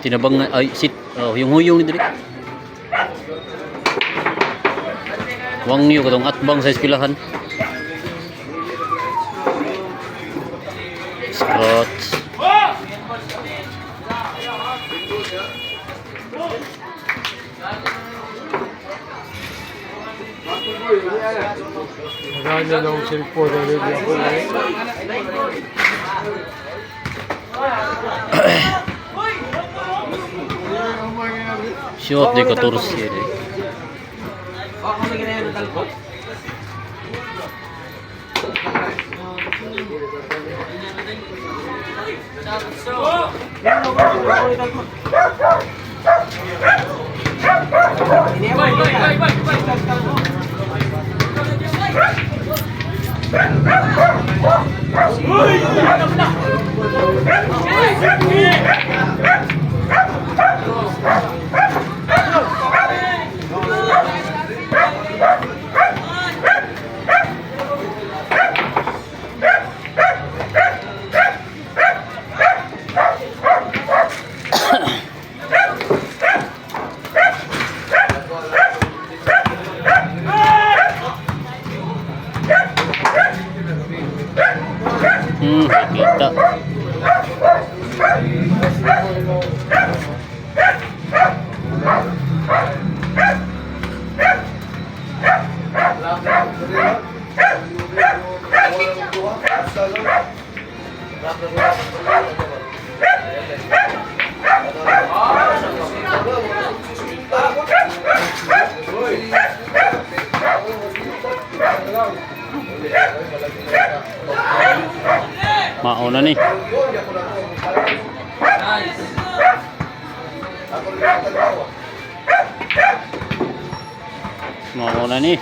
Tinabang ay sit yung huyong ni diri. Wang niyo katong atbang sa eskwelahan. Scotch. Maganda daw ang cellphone na rin ako eh. Shot de 14 eh. Kita. Mauna nih. Mauna nih.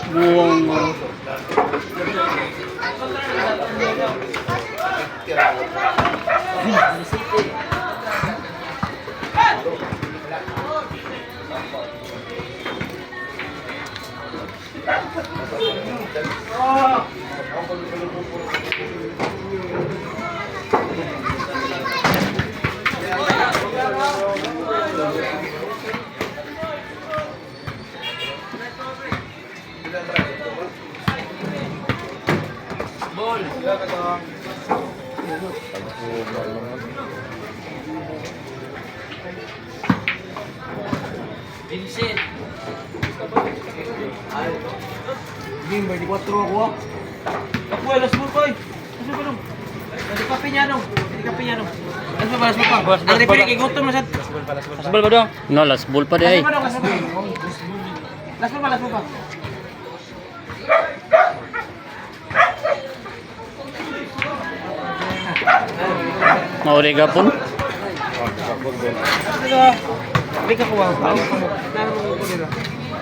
Buang. Vincent. Game, 24 ako ah. Ako ay, last move ay. Last move dong. Dari kape niya dong. Dari kape niya dong. Last move, last move pa. Ang referee kay gutom na sa. Last ball ba dong? No, last ball pa di ay. Last move pa, last move pa. Mauri gapon. Bika ko ah.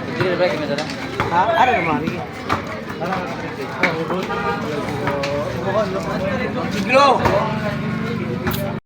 Hindi na break na dala. Ha? Ano naman? Siglo!